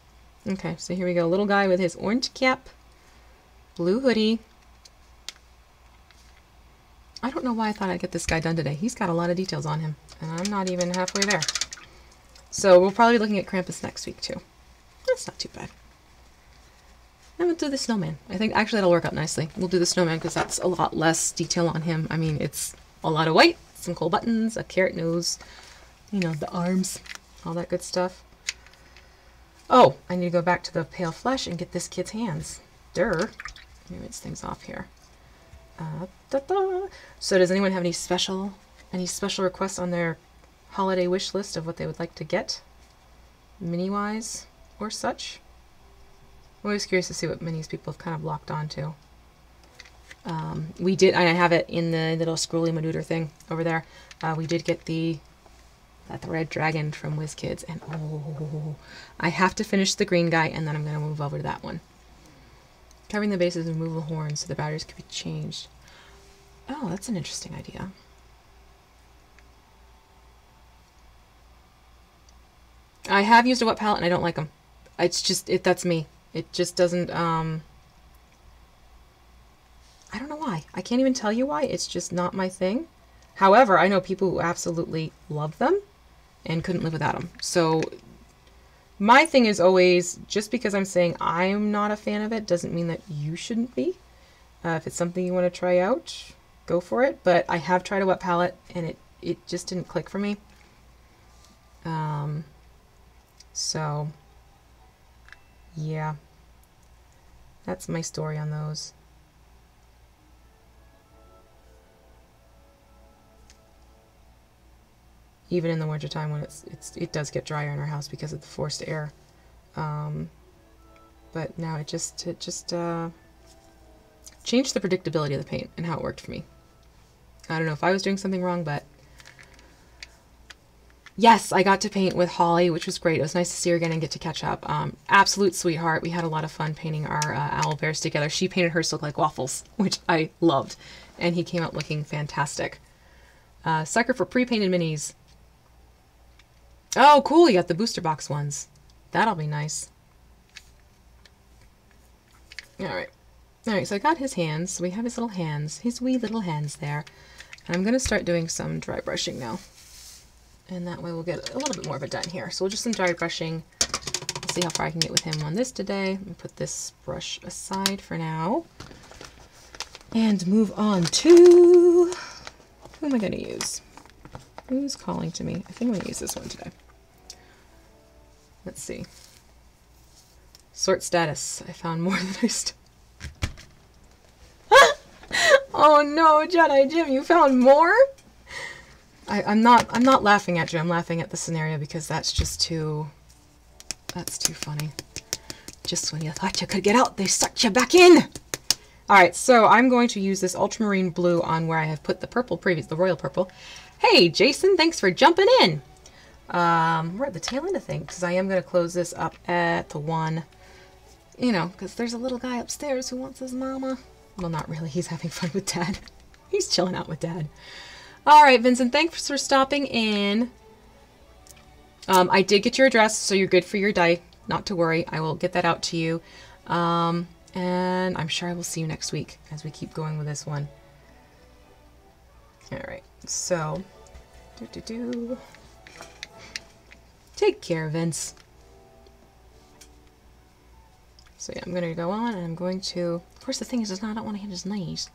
Okay, so here we go. Little guy with his orange cap, blue hoodie. I don't know why I thought I'd get this guy done today. He's got a lot of details on him, and I'm not even halfway there. So we'll probably be looking at Krampus next week too. That's not too bad. And we'll do the snowman. I think actually that'll work out nicely. We'll do the snowman because that's a lot less detail on him. I mean, it's a lot of white, some cool buttons, a carrot nose, you know, the arms, all that good stuff. Oh, I need to go back to the pale flesh and get this kid's hands. Let me rinse things off here. So does anyone have any special requests on their holiday wish list of what they would like to get? Mini-wise or such? I'm always curious to see what minis people have kind of locked onto. We did, and I have it in the little scrolly maneuter thing over there. We did get that red dragon from WizKids, and oh, I have to finish the green guy, and then I'm going to move over to that one. Covering the bases with removable horns so the batteries could be changed. Oh, that's an interesting idea. I have used a wet palette and I don't like them. It's just, that's me. It just doesn't, I don't know why. I can't even tell you why. It's just not my thing. However, I know people who absolutely love them and couldn't live without them. So my thing is always, just because I'm saying I'm not a fan of it doesn't mean that you shouldn't be. If it's something you want to try out, go for it. But I have tried a wet palette and it just didn't click for me. So yeah, that's my story on those. Even in the wintertime when it does get drier in our house because of the forced air. But now it just changed the predictability of the paint and how it worked for me. I don't know if I was doing something wrong, but yes, I got to paint with Holly, which was great. It was nice to see her again and get to catch up. Absolute sweetheart. We had a lot of fun painting our owl bears together. She painted hers to look like waffles, which I loved. And he came out looking fantastic. Sucker for pre-painted minis. Oh, cool. You got the booster box ones. That'll be nice. All right. All right, so I got his hands. So we have his little hands, his wee little hands there. And I'm going to start doing some dry brushing now. And that way we'll get a little bit more of it done here. So we'll just some dry brushing. Let's see how far I can get with him on this today. Let me put this brush aside for now. And move on to... Who am I going to use? Who's calling to me? I think I'm going to use this one today. Let's see. Sort status. I found more than I Oh no, Jedi Jim, you found more? I'm not laughing at you. I'm laughing at the scenario because that's too funny. Just when you thought you could get out, they sucked you back in. All right, so I'm going to use this ultramarine blue on where I have put the purple previous, the royal purple. Hey, Jason, thanks for jumping in. We're at the tail end of things because I am going to close this up at the one, you know, because there's a little guy upstairs who wants his mama. Well, not really. He's having fun with Dad. He's chilling out with Dad. All right, Vincent, thanks for stopping in. I did get your address, so you're good for your die. Not to worry. I will get that out to you. And I'm sure I will see you next week as we keep going with this one. All right, so... Take care, Vince. So yeah, I'm going to go on and I'm going to... Of course, the thing is I don't want to hit his knees.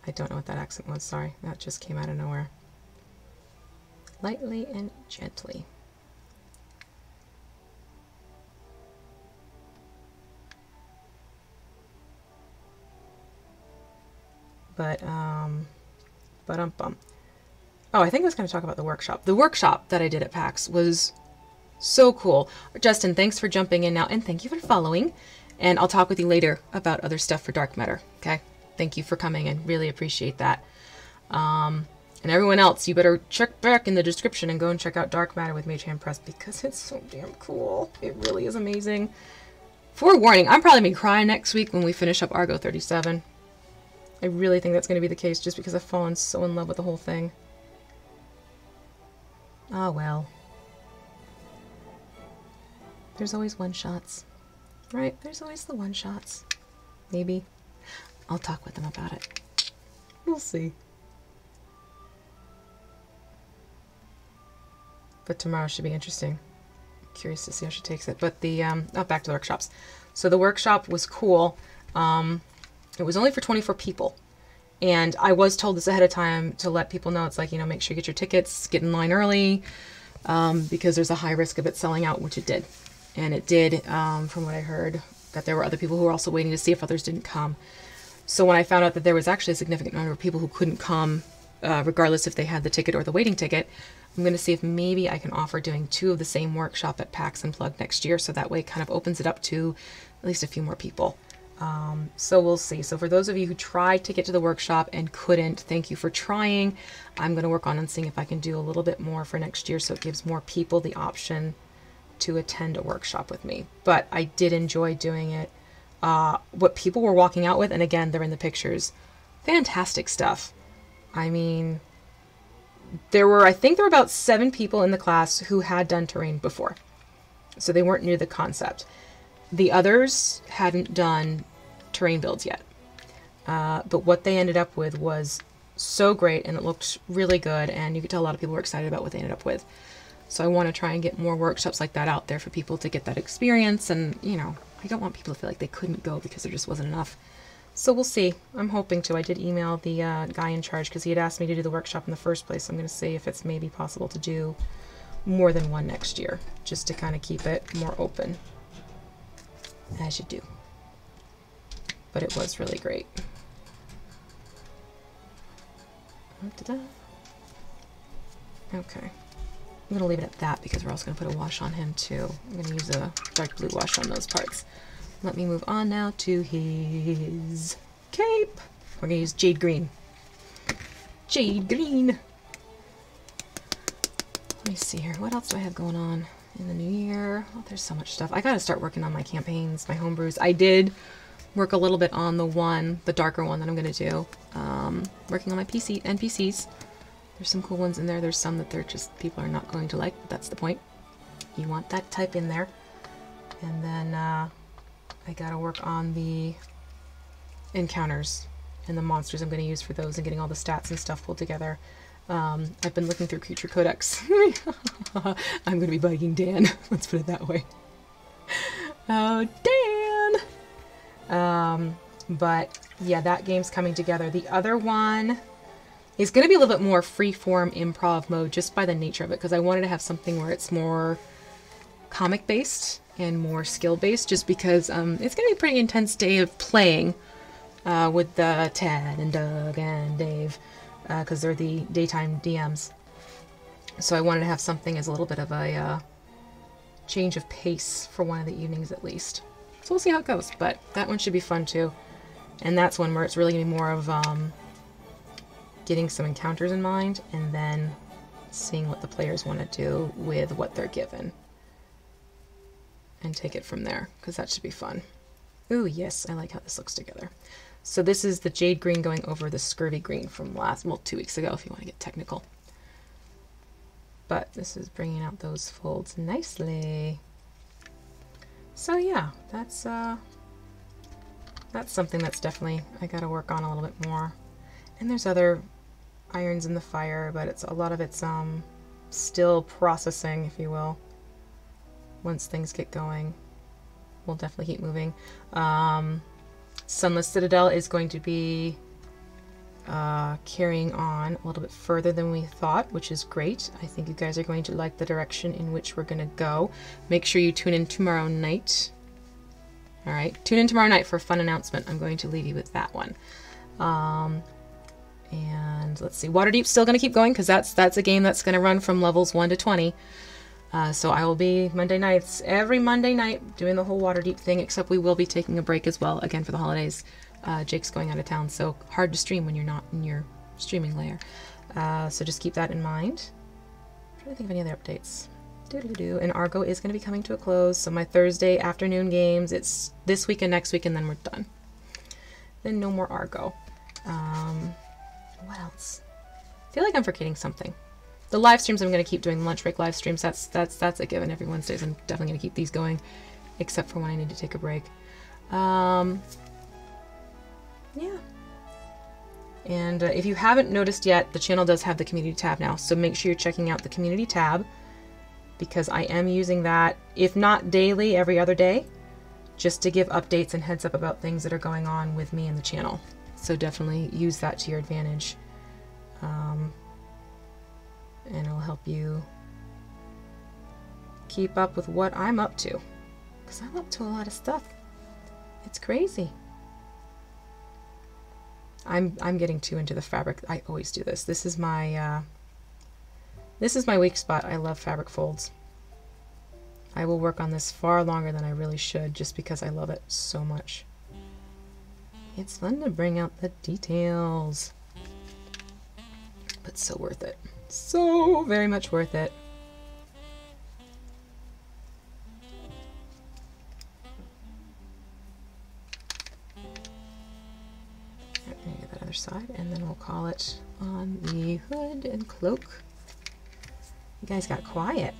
I don't know what that accent was, sorry. That just came out of nowhere. Lightly and gently. But, oh, I think I was going to talk about the workshop. The workshop that I did at PAX was so cool. Justin, thanks for jumping in now, and thank you for following. And I'll talk with you later about other stuff for Dark Matter, okay? Thank you for coming and really appreciate that. And everyone else, you better check back in the description and go and check out Dark Matter with Mage Hand Press because it's so damn cool. It really is amazing. Forewarning, I'm probably going to be crying next week when we finish up Argo 37. I really think that's going to be the case just because I've fallen so in love with the whole thing. Ah, well. There's always one-shots. Right? There's always the one-shots. Maybe. I'll talk with them about it. We'll see. But tomorrow should be interesting. Curious to see how she takes it. But the, back to the workshops. So the workshop was cool. It was only for 24 people. And I was told this ahead of time to let people know. It's like, you know, make sure you get your tickets, get in line early, because there's a high risk of it selling out, which it did. And it did, from what I heard, that there were other people who were also waiting to see if others didn't come. So when I found out that there was actually a significant number of people who couldn't come, regardless if they had the ticket or the waiting ticket, I'm going to see if maybe I can offer doing 2 of the same workshop at PAX Unplugged next year. So that way it kind of opens it up to at least a few more people. So we'll see. So for those of you who tried to get to the workshop and couldn't, thank you for trying. I'm going to work on and seeing if I can do a little bit more for next year so it gives more people the option to attend a workshop with me. But I did enjoy doing it. What people were walking out with, and again, they're in the pictures, fantastic stuff. I mean, I think there were about 7 people in the class who had done terrain before. So they weren't new to the concept. The others hadn't done terrain builds yet. But what they ended up with was so great and it looked really good, and you could tell a lot of people were excited about what they ended up with. So I want to try and get more workshops like that out there for people to get that experience. And, you know, I don't want people to feel like they couldn't go because there just wasn't enough So we'll see. I'm hoping to. I did email the guy in charge because he had asked me to do the workshop in the first place. So I'm going to see if it's maybe possible to do more than one next year, just to kind of keep it more open, as you do. But it was really great. Okay. I'm going to leave it at that because we're also going to put a wash on him too. I'm going to use a dark blue wash on those parts. Let me move on now to his cape. We're going to use jade green. Jade green. Let me see here. What else do I have going on in the new year? Oh, there's so much stuff. I got to start working on my campaigns, my homebrews. I did work a little bit on the darker one that I'm going to do. Working on my NPCs. There's some cool ones in there. There's some that people are not going to like, but that's the point. You want that type in there. And then I got to work on the encounters and the monsters I'm going to use for those and getting all the stats and stuff pulled together. I've been looking through Creature Codex. I'm going to be bugging Dan. Let's put it that way. Oh, Dan! But yeah, that game's coming together. The other one is going to be a little bit more free-form improv mode just by the nature of it, because I wanted to have something where it's more comic-based and more skill-based, just because it's going to be a pretty intense day of playing with Ted and Doug and Dave, because they're the daytime DMs. So I wanted to have something as a little bit of a change of pace for one of the evenings at least. So we'll see how it goes, but that one should be fun too. And that's one where it's really going to be more of getting some encounters in mind and then seeing what the players want to do with what they're given. And take it from there, because that should be fun. Ooh, yes, I like how this looks together. So this is the jade green going over the scurvy green from 2 weeks ago, if you want to get technical. But this is bringing out those folds nicely. So yeah, that's something that's definitely I got to work on a little bit more. And there's other irons in the fire, but a lot of it's still processing, if you will. Once things get going, we'll definitely keep moving. Sunless Citadel is going to be carrying on a little bit further than we thought, which is great. I think you guys are going to like the direction in which we're going to go. Make sure you tune in tomorrow night. All right, tune in tomorrow night for a fun announcement. I'm going to leave you with that one. And let's see, Waterdeep's still going to keep going because that's a game that's going to run from levels 1 to 20. So I will be Monday nights, every Monday night, doing the whole Waterdeep thing, except we will be taking a break as well, again, for the holidays. Jake's going out of town, so hard to stream when you're not in your streaming layer. So just keep that in mind. I'm trying to think of any other updates. And Argo is going to be coming to a close, so my Thursday afternoon games, it's this week and next week, and then we're done. Then no more Argo. What else? I feel like I'm forgetting something. The live streams, I'm going to keep doing lunch break live streams. That's a given every Wednesdays. I'm definitely going to keep these going, except for when I need to take a break. Yeah. And if you haven't noticed yet, the channel does have the community tab now. So make sure you're checking out the community tab, because I am using that, if not daily, every other day, just to give updates and heads up about things that are going on with me and the channel. So definitely use that to your advantage. And it'll help you keep up with what I'm up to. Because I'm up to a lot of stuff. It's crazy. I'm getting too into the fabric. I always do this. This is my weak spot. I love fabric folds. I will work on this far longer than I really should, just because I love it so much. It's fun to bring out the details. But so worth it. So very much worth it. I'm going to get that other side, and then we'll call it on the hood and cloak. You guys got quiet.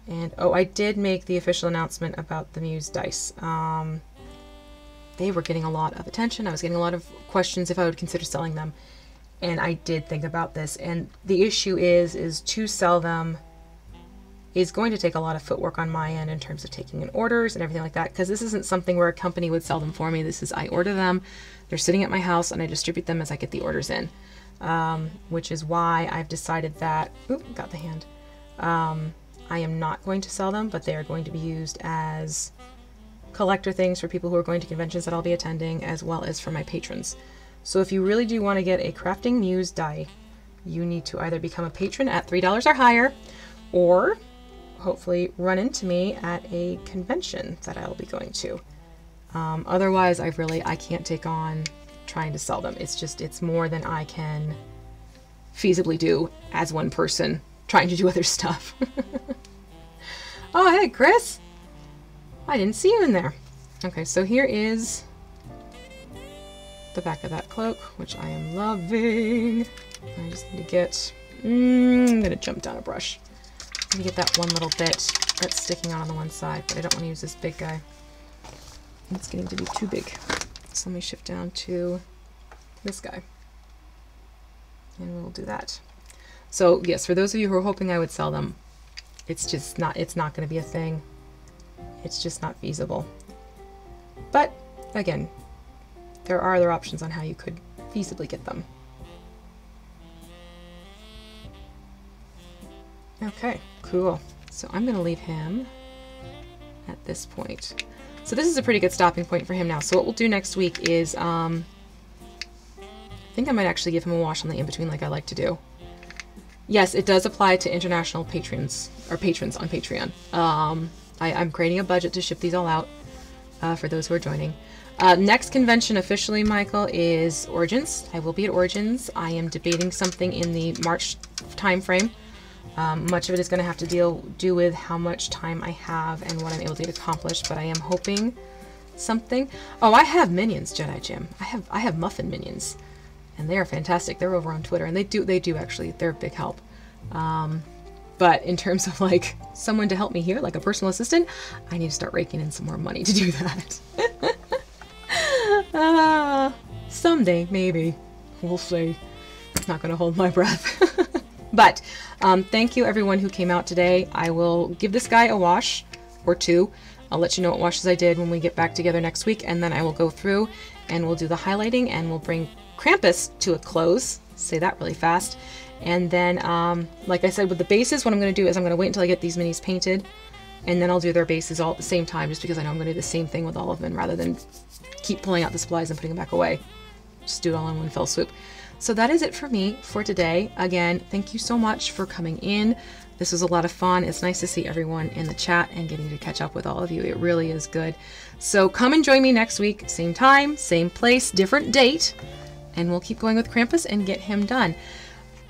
And oh, I did make the official announcement about the Muse dice. They were getting a lot of attention. I was getting a lot of questions if I would consider selling them. And I did think about this, and the issue is to sell them, is going to take a lot of footwork on my end in terms of taking in orders and everything like that, because this isn't something where a company would sell them for me. This is, I order them, they're sitting at my house, and I distribute them as I get the orders in, which is why I've decided that, oop, got the hand, I am not going to sell them, but they are going to be used as collector things for people who are going to conventions that I'll be attending, as well as for my patrons. So if you really do want to get a Crafting Muse die, you need to either become a patron at $3 or higher, or hopefully run into me at a convention that I'll be going to. Otherwise, I can't take on trying to sell them. It's more than I can feasibly do as one person trying to do other stuff. Oh, hey, Chris! I didn't see you in there. Okay, so here is the back of that cloak, which I am loving. I just need to get, I'm gonna jump down a brush. Let me get that one little bit that's sticking out on the one side, but I don't want to use this big guy. It's getting to be too big. So let me shift down to this guy. And we'll do that. So yes, for those of you who are hoping I would sell them, it's not going to be a thing. It's just not feasible. But again, there are other options on how you could feasibly get them. Okay, cool. So I'm going to leave him at this point. So this is a pretty good stopping point for him now. So what we'll do next week is, I think I might actually give him a wash on the in-between like I like to do. Yes, it does apply to international patrons, or patrons on Patreon. I'm creating a budget to ship these all out for those who are joining. Next convention officially, Michael, is Origins. I will be at Origins. I am debating something in the March time frame. Much of it is going to have to do with how much time I have and what I'm able to get accomplished, but I am hoping something. Oh, I have minions, Jedi Jim. I have muffin minions, and they are fantastic. They're over on Twitter, and they do actually, they're a big help. But in terms of like someone to help me here, like a personal assistant, I need to start raking in some more money to do that. Someday, maybe. We'll see. I'm not going to hold my breath. But thank you everyone who came out today. I will give this guy a wash or two. I'll let you know what washes I did when we get back together next week, and then I will go through and we'll do the highlighting and we'll bring Krampus to a close. Say that really fast. And then, like I said, with the bases, what I'm going to do is I'm going to wait until I get these minis painted, and then I'll do their bases all at the same time, just because I know I'm going to do the same thing with all of them rather than keep pulling out the supplies and putting them back away. Just do it all in one fell swoop. So that is it for me for today. Again, thank you so much for coming in. This was a lot of fun. It's nice to see everyone in the chat and getting to catch up with all of you. It really is good. So come and join me next week. Same time, same place, different date. And we'll keep going with Krampus and get him done.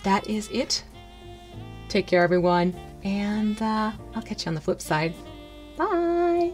That is it. Take care, everyone. And I'll catch you on the flip side. Bye.